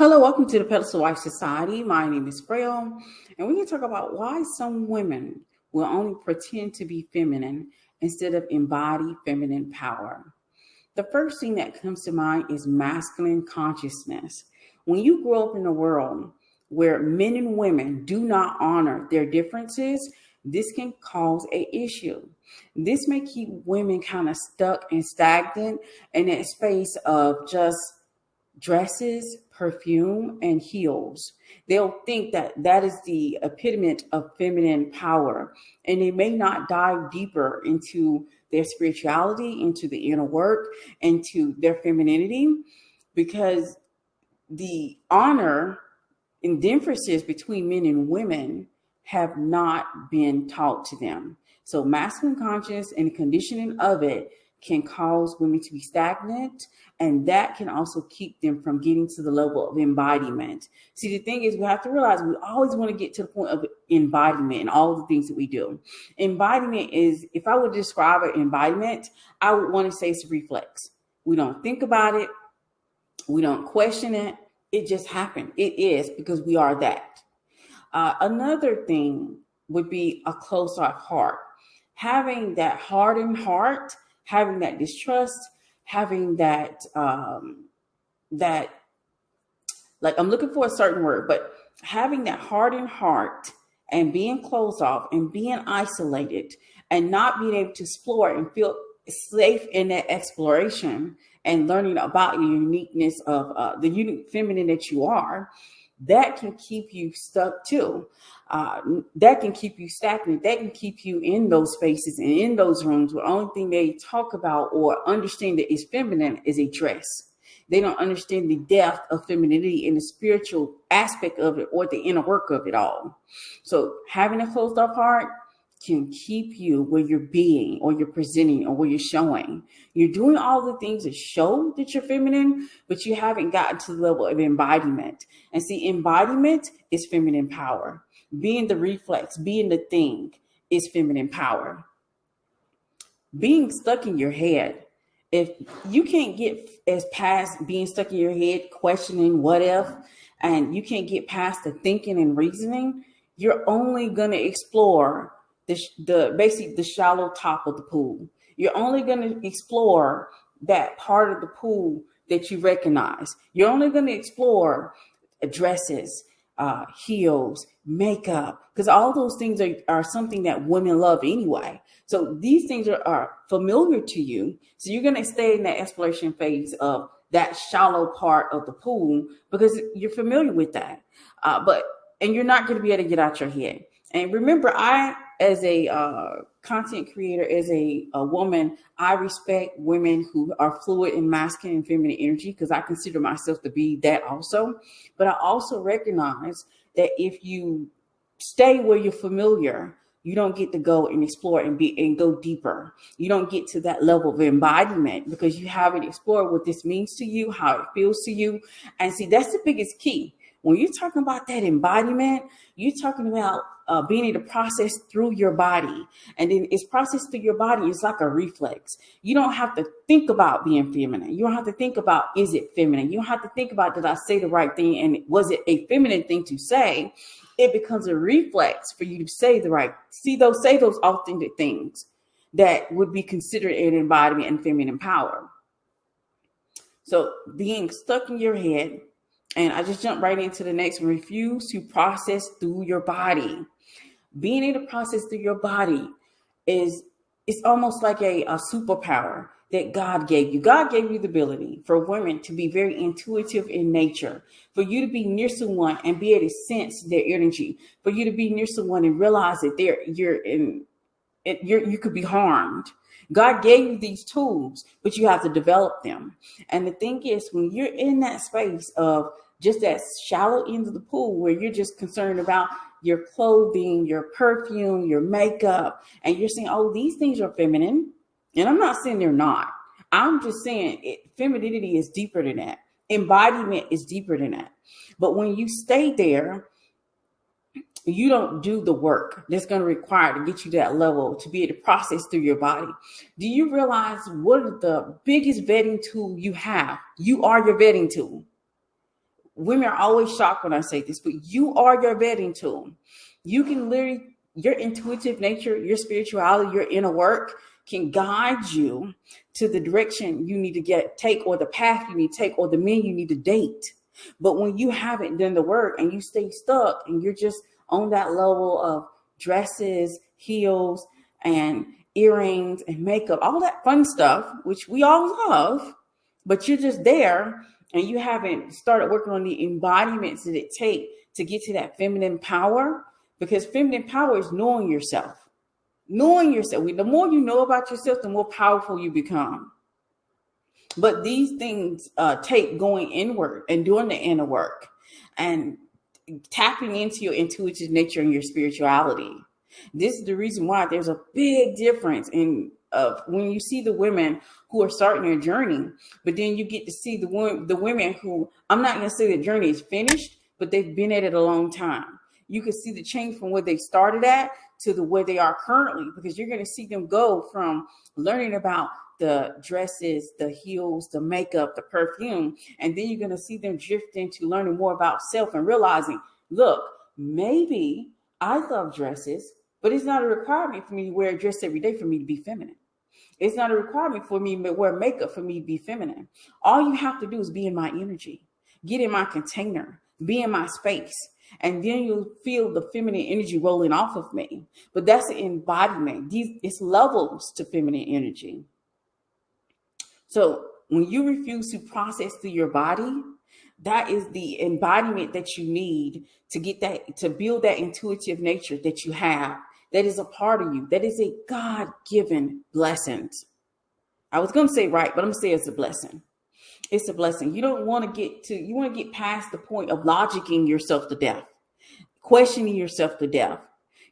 Hello, welcome to the Pedestal Wife Society. My name is Frail, and we're going to talk about why some women will only pretend to be feminine instead of embody feminine power. The first thing that comes to mind is masculine consciousness. When you grow up in a world where men and women do not honor their differences, this can cause an issue. This may keep women kind of stuck and stagnant in that space of just dresses, perfume, and heels. They'll think that that is the epitome of feminine power, and they may not dive deeper into their spirituality, into the inner work, into their femininity, because the honor and differences between men and women have not been taught to them. So masculine conscious and the conditioning of it can cause women to be stagnant, and that can also keep them from getting to the level of embodiment. See, the thing is, we have to realize we always want to get to the point of embodiment in all the things that we do. Embodiment is, if I would describe an embodiment, I would want to say it's a reflex. We don't think about it. We don't question it. It just happened. It is, because we are that. Another thing would be a closed-off heart. Having that hardened heart, having that distrust, having that, like, I'm looking for a certain word, but having that hardened heart and being closed off and being isolated and not being able to explore and feel safe in that exploration and learning about your uniqueness of the unique feminine that you are, that can keep you stuck too. That can keep you stagnant. That can keep you in those spaces and in those rooms where the only thing they talk about or understand that is feminine is a dress. They don't understand the depth of femininity and the spiritual aspect of it or the inner work of it all. So having a closed off heart can keep you where you're being or you're presenting or where you're showing. You're doing all the things that show that you're feminine, but you haven't gotten to the level of embodiment. And see, embodiment is feminine power. Being the reflex, being the thing is feminine power. Being stuck in your head, if you can't get as past being stuck in your head, questioning what if, and you can't get past the thinking and reasoning, you're only going to explore the shallow top of the pool. You're only going to explore that part of the pool that you recognize. You're only going to explore dresses, heels, makeup, because all those things are something that women love anyway. So these things are familiar to you. So you're going to stay in that exploration phase of that shallow part of the pool because you're familiar with that. And you're not going to be able to get out your head. And remember, as a content creator, as a woman, I respect women who are fluid in masculine and feminine energy because I consider myself to be that also. But I also recognize that if you stay where you're familiar, you don't get to go and explore and go deeper. You don't get to that level of embodiment because you haven't explored what this means to you, how it feels to you. And see, that's the biggest key. When you're talking about that embodiment, you're talking about being able to process through your body. And then it's processed through your body. It's like a reflex. You don't have to think about being feminine. You don't have to think about, is it feminine? You don't have to think about, did I say the right thing? And was it a feminine thing to say? It becomes a reflex for you to say those authentic things that would be considered an embodiment and feminine power. So being stuck in your head, and I just jumped right into the next one. Refuse to process through your body. Being able to process through your body it's almost like a superpower that God gave you. God gave you the ability for women to be very intuitive in nature, for you to be near someone and be able to sense their energy, for you to be near someone and realize that you could be harmed. God gave you these tools, but you have to develop them. And the thing is, when you're in that space of just that shallow end of the pool where you're just concerned about your clothing, your perfume, your makeup, and you're saying, oh, these things are feminine. And I'm not saying they're not. I'm just saying femininity is deeper than that. Embodiment is deeper than that. But when you stay there, you don't do the work that's going to require to get you to that level to be able to process through your body. Do you realize what is the biggest vetting tool you have? You are your vetting tool. women are always shocked when I say this, but you are your vetting tool. You can literally, your intuitive nature, your spirituality, your inner work can guide you to the direction you need to take, or the path you need to take, or the men you need to date. But when you haven't done the work and you stay stuck and you're just on that level of dresses, heels, and earrings and makeup, all that fun stuff, which we all love, but you're just there and you haven't started working on the embodiments that it takes to get to that feminine power, because feminine power is knowing yourself. Knowing yourself. The more you know about yourself, the more powerful you become. But these things take going inward and doing the inner work and tapping into your intuitive nature and your spirituality. This is the reason why there's a big difference in when you see the women who are starting their journey, but then you get to see the women who, I'm not going to say the journey is finished, but they've been at it a long time. You can see the change from where they started at to where they are currently, because you're going to see them go from learning about the dresses, the heels, the makeup, the perfume, and then you're going to see them drift into learning more about self and realizing, look, maybe I love dresses, but it's not a requirement for me to wear a dress every day for me to be feminine. It's not a requirement for me to wear makeup for me to be feminine. All you have to do is be in my energy, get in my container, be in my space. And then you'll feel the feminine energy rolling off of me. But that's the embodiment. It's levels to feminine energy. So when you refuse to process through your body, that is the embodiment that you need to get that, to build that intuitive nature that you have. That is a part of you. That is a God-given blessing. I was going to say right, but I'm going to say it's a blessing. It's a blessing. You don't want to you want to get past the point of logicking yourself to death, questioning yourself to death.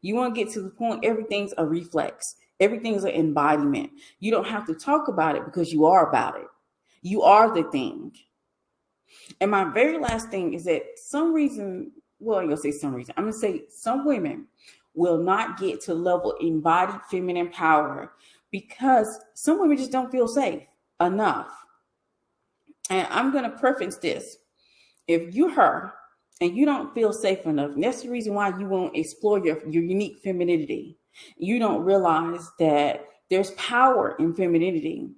You want to get to the point everything's a reflex. Everything's an embodiment. You don't have to talk about it because you are about it. You are the thing. And my very last thing is that some reason, well, you'll say some reason. I'm going to say some women will not get to level embodied feminine power because some women just don't feel safe enough. And I'm going to preface this. If you're her and you don't feel safe enough, and that's the reason why you won't explore your unique femininity. You don't realize that there's power in femininity.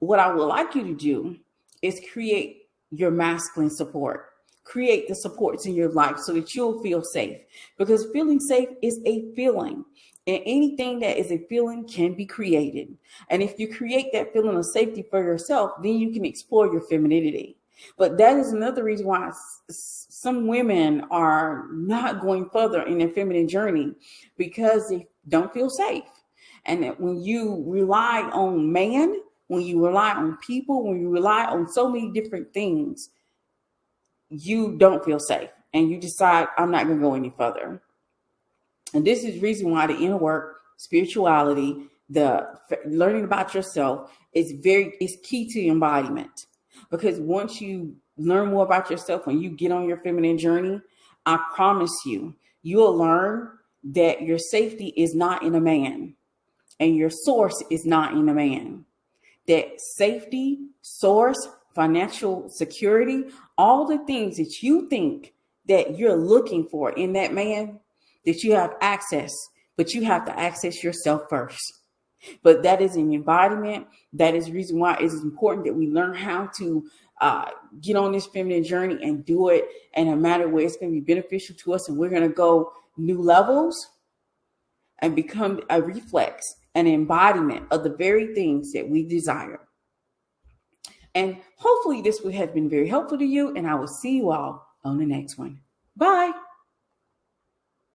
What I would like you to do is create your masculine support. Create the supports in your life so that you'll feel safe. Because feeling safe is a feeling. And anything that is a feeling can be created. And if you create that feeling of safety for yourself, then you can explore your femininity. But that is another reason why some women are not going further in their feminine journey, because they don't feel safe. And that when you rely on man, when you rely on people, when you rely on so many different things, you don't feel safe. And you decide, I'm not going to go any further. And this is the reason why the inner work, spirituality, the learning about yourself is key to embodiment. Because once you learn more about yourself, when you get on your feminine journey, I promise you, you'll learn that your safety is not in a man and your source is not in a man. That safety, source, financial security, all the things that you think that you're looking for in that man, that you have access, but you have to access yourself first. But that is an embodiment. That is the reason why it is important that we learn how to get on this feminine journey and do it in a manner where it's going to be beneficial to us. And we're going to go new levels and become a reflex, an embodiment of the very things that we desire. And hopefully this would have been very helpful to you. And I will see you all on the next one. Bye.